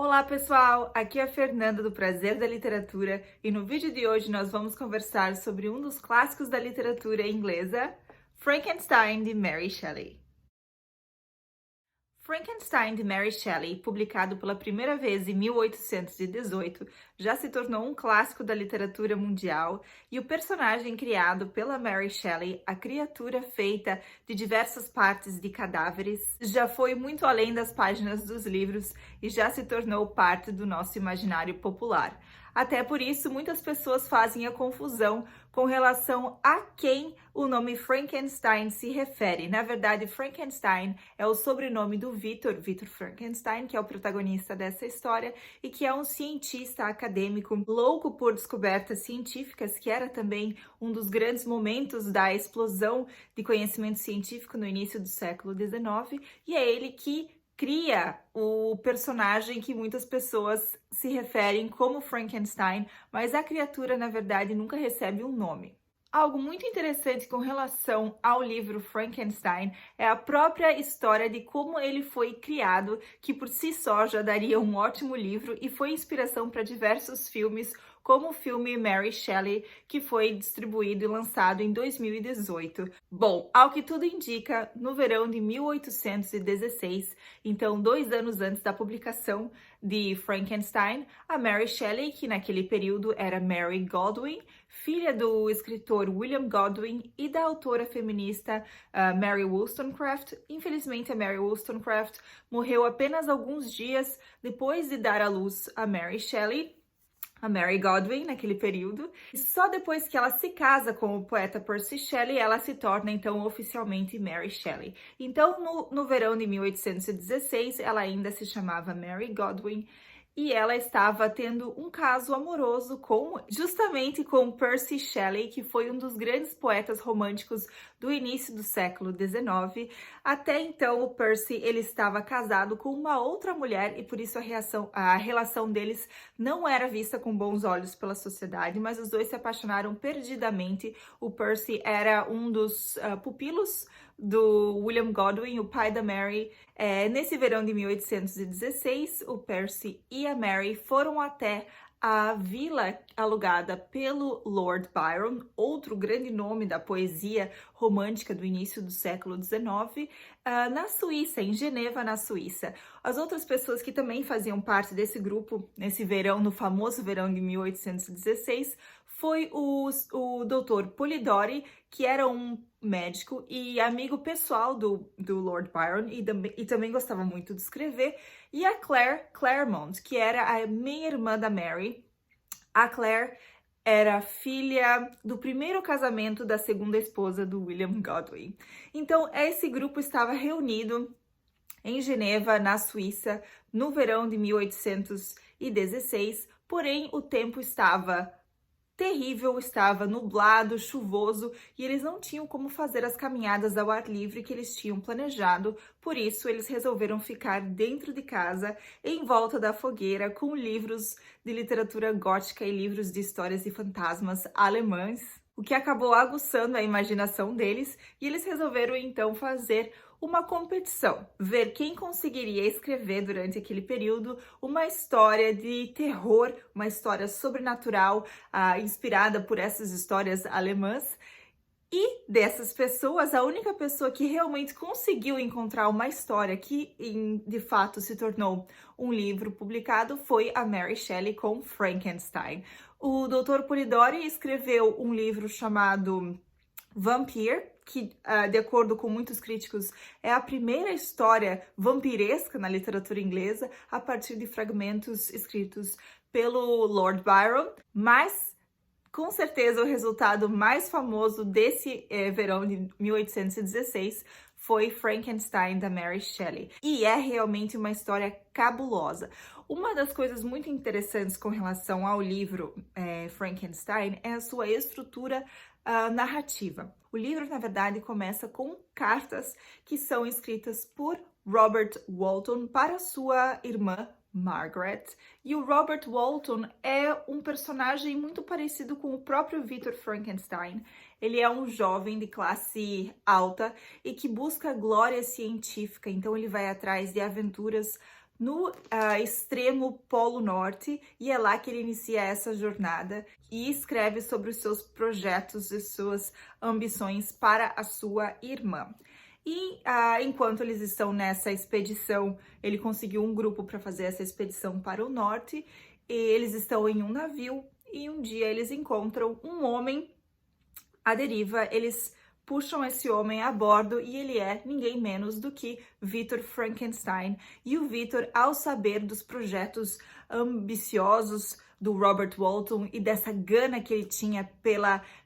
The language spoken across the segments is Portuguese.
Olá pessoal, aqui é a Fernanda do Prazer da Literatura e no vídeo de hoje nós vamos conversar sobre um dos clássicos da literatura inglesa, Frankenstein de Mary Shelley. Frankenstein de Mary Shelley, publicado pela primeira vez em 1818, já se tornou um clássico da literatura mundial e o personagem criado pela Mary Shelley, a criatura feita de diversas partes de cadáveres, já foi muito além das páginas dos livros e já se tornou parte do nosso imaginário popular. Até por isso, muitas pessoas fazem a confusão com relação a quem o nome Frankenstein se refere. Na verdade, Frankenstein é o sobrenome do Victor Frankenstein, que é o protagonista dessa história e que é um cientista acadêmico louco por descobertas científicas, que era também um dos grandes momentos da explosão de conhecimento científico no início do século XIX, e é ele que cria o personagem que muitas pessoas se referem como Frankenstein, mas a criatura, na verdade, nunca recebe um nome. Algo muito interessante com relação ao livro Frankenstein é a própria história de como ele foi criado, que por si só já daria um ótimo livro e foi inspiração para diversos filmes, como o filme Mary Shelley, que foi distribuído e lançado em 2018. Bom, ao que tudo indica, no verão de 1816, então 2 anos antes da publicação de Frankenstein, a Mary Shelley, que naquele período era Mary Godwin, filha do escritor William Godwin e da autora feminista Mary Wollstonecraft. Infelizmente, a Mary Wollstonecraft morreu apenas alguns dias depois de dar à luz a Mary Shelley, a Mary Godwin, naquele período. E só depois que ela se casa com o poeta Percy Shelley, ela se torna, então, oficialmente Mary Shelley. Então, no verão de 1816, ela ainda se chamava Mary Godwin, e ela estava tendo um caso amoroso justamente com Percy Shelley, que foi um dos grandes poetas românticos do início do século XIX. Até então, o Percy ele estava casado com uma outra mulher e por isso a relação deles não era vista com bons olhos pela sociedade, mas os dois se apaixonaram perdidamente. O Percy era um dos pupilos do William Godwin, o pai da Mary. Nesse verão de 1816, o Percy e a Mary foram até a vila alugada pelo Lord Byron, outro grande nome da poesia romântica do início do século XIX, na Suíça, em Geneva, na Suíça. As outras pessoas que também faziam parte desse grupo, nesse verão, no famoso verão de 1816, foi o Dr. Polidori, que era um médico e amigo pessoal do Lord Byron e também gostava muito de escrever, e a Claire Claremont, que era a meia-irmã da Mary. A Claire era filha do primeiro casamento da segunda esposa do William Godwin. Então, esse grupo estava reunido em Geneva, na Suíça, no verão de 1816, porém o tempo estava terrível, estava nublado, chuvoso e eles não tinham como fazer as caminhadas ao ar livre que eles tinham planejado, por isso eles resolveram ficar dentro de casa, em volta da fogueira, com livros de literatura gótica e livros de histórias de fantasmas alemães, o que acabou aguçando a imaginação deles e eles resolveram então fazer uma competição, ver quem conseguiria escrever durante aquele período uma história de terror, uma história sobrenatural, inspirada por essas histórias alemãs. E dessas pessoas, a única pessoa que realmente conseguiu encontrar uma história que, de fato, se tornou um livro publicado foi a Mary Shelley com Frankenstein. O Dr. Polidori escreveu um livro chamado Vampire, que, de acordo com muitos críticos, é a primeira história vampiresca na literatura inglesa, a partir de fragmentos escritos pelo Lord Byron, mas com certeza o resultado mais famoso desse verão de 1816 foi Frankenstein, da Mary Shelley. E é realmente uma história cabulosa. Uma das coisas muito interessantes com relação ao livro Frankenstein é a sua estrutura narrativa. O livro, na verdade, começa com cartas que são escritas por Robert Walton para sua irmã Margaret. E o Robert Walton é um personagem muito parecido com o próprio Victor Frankenstein. Ele é um jovem de classe alta e que busca glória científica, então ele vai atrás de aventuras no extremo Polo Norte, e é lá que ele inicia essa jornada e escreve sobre os seus projetos e suas ambições para a sua irmã. E enquanto eles estão nessa expedição, ele conseguiu um grupo para fazer essa expedição para o norte, e eles estão em um navio e um dia eles encontram um homem à deriva. Eles puxam esse homem a bordo e ele é ninguém menos do que Victor Frankenstein. E o Victor, ao saber dos projetos ambiciosos do Robert Walton e dessa gana que ele tinha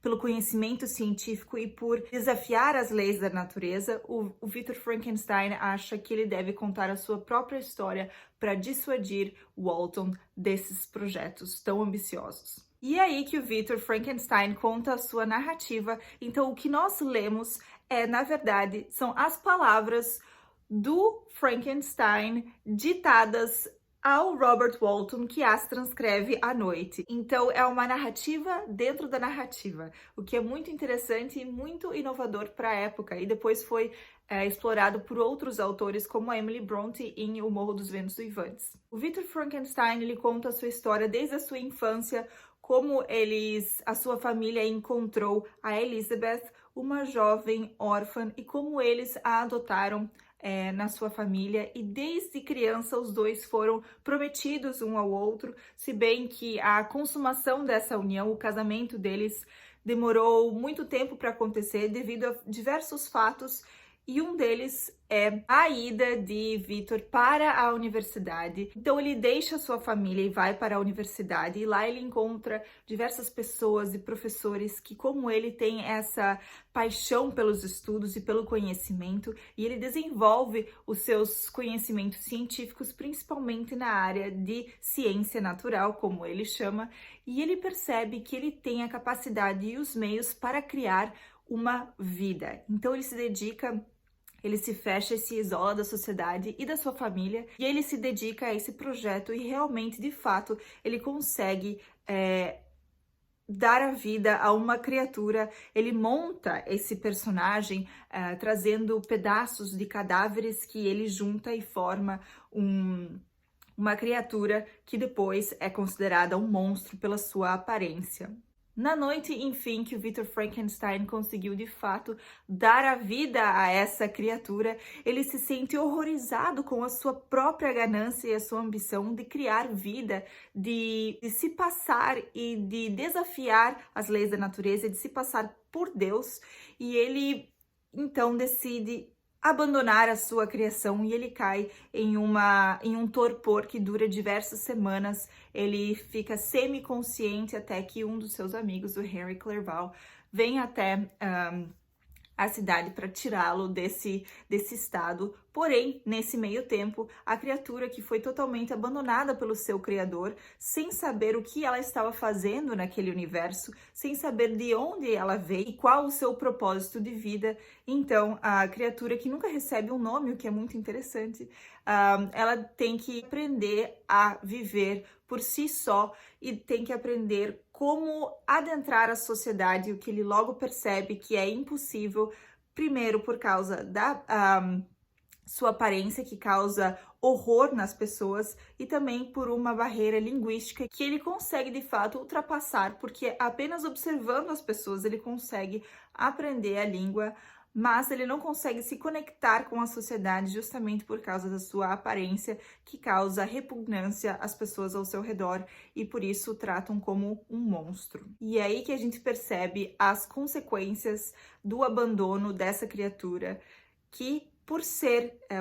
pelo conhecimento científico e por desafiar as leis da natureza, o Victor Frankenstein acha que ele deve contar a sua própria história para dissuadir Walton desses projetos tão ambiciosos. E é aí que o Victor Frankenstein conta a sua narrativa. Então, o que nós lemos na verdade, são as palavras do Frankenstein ditadas ao Robert Walton, que as transcreve à noite. Então, é uma narrativa dentro da narrativa, o que é muito interessante e muito inovador para a época. E depois foi explorado por outros autores, como a Emily Bronte em O Morro dos Ventos Uivantes. O Victor Frankenstein, ele conta a sua história desde a sua infância, como a sua família encontrou a Elizabeth, uma jovem órfã, e como eles a adotaram na sua família, e desde criança os dois foram prometidos um ao outro, se bem que a consumação dessa união, o casamento deles, demorou muito tempo para acontecer devido a diversos fatos, e um deles é a ida de Victor para a universidade. Então ele deixa sua família e vai para a universidade, e lá ele encontra diversas pessoas e professores que, como ele, têm essa paixão pelos estudos e pelo conhecimento, e ele desenvolve os seus conhecimentos científicos, principalmente na área de ciência natural, como ele chama, e ele percebe que ele tem a capacidade e os meios para criar uma vida. Então ele se fecha e se isola da sociedade e da sua família, e ele se dedica a esse projeto, e realmente, de fato, ele consegue dar a vida a uma criatura. Ele monta esse personagem trazendo pedaços de cadáveres que ele junta e forma uma criatura que depois é considerada um monstro pela sua aparência. Na noite, enfim, que o Victor Frankenstein conseguiu de fato dar a vida a essa criatura, ele se sente horrorizado com a sua própria ganância e a sua ambição de criar vida, de se passar e de desafiar as leis da natureza, de se passar por Deus, e ele então decide abandonar a sua criação, e ele cai em um torpor que dura diversas semanas. Ele fica semi-consciente até que um dos seus amigos, o Henry Clerval, vem até a cidade para tirá-lo desse estado. Porém, nesse meio tempo, a criatura, que foi totalmente abandonada pelo seu criador, sem saber o que ela estava fazendo naquele universo, sem saber de onde ela veio e qual o seu propósito de vida. Então, a criatura, que nunca recebe um nome, o que é muito interessante, ela tem que aprender a viver por si só e tem que aprender como adentrar a sociedade, o que ele logo percebe que é impossível, primeiro por causa da sua aparência, que causa horror nas pessoas, e também por uma barreira linguística que ele consegue de fato ultrapassar, porque apenas observando as pessoas ele consegue aprender a língua, mas ele não consegue se conectar com a sociedade justamente por causa da sua aparência, que causa repugnância às pessoas ao seu redor, e por isso o tratam como um monstro. E é aí que a gente percebe as consequências do abandono dessa criatura, que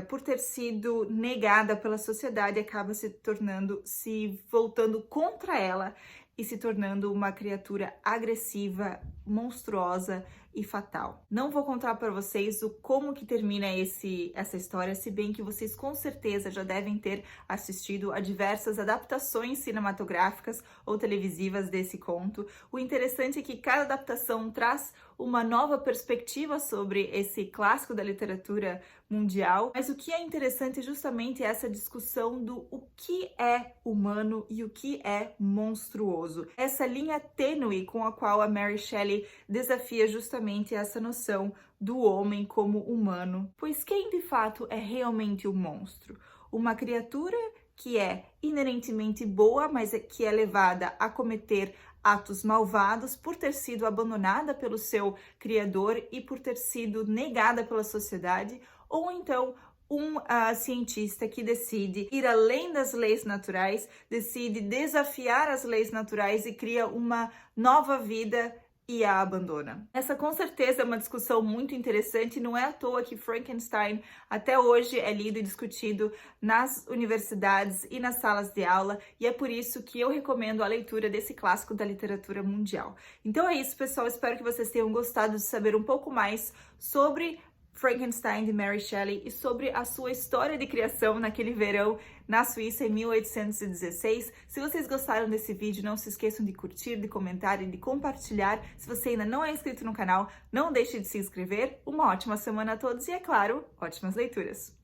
por ter sido negada pela sociedade, acaba se voltando contra ela e se tornando uma criatura agressiva, monstruosa e fatal. Não vou contar para vocês como que termina essa história, se bem que vocês com certeza já devem ter assistido a diversas adaptações cinematográficas ou televisivas desse conto. O interessante é que cada adaptação traz uma nova perspectiva sobre esse clássico da literatura mundial, mas o que é interessante é justamente essa discussão do o que é humano e o que é monstruoso. Essa linha tênue com a qual a Mary Shelley desafia justamente essa noção do homem como humano, pois quem de fato é realmente o monstro? uma criatura que é inerentemente boa, mas que é levada a cometer atos malvados por ter sido abandonada pelo seu criador e por ter sido negada pela sociedade, ou então um cientista que decide ir além das leis naturais, decide desafiar as leis naturais e cria uma nova vida e a abandona. Essa com certeza é uma discussão muito interessante, não é à toa que Frankenstein até hoje é lido e discutido nas universidades e nas salas de aula, e é por isso que eu recomendo a leitura desse clássico da literatura mundial. Então é isso, pessoal, espero que vocês tenham gostado de saber um pouco mais sobre Frankenstein de Mary Shelley e sobre a sua história de criação naquele verão na Suíça em 1816. Se vocês gostaram desse vídeo, não se esqueçam de curtir, de comentar e de compartilhar. Se você ainda não é inscrito no canal, não deixe de se inscrever. Uma ótima semana a todos e, é claro, ótimas leituras!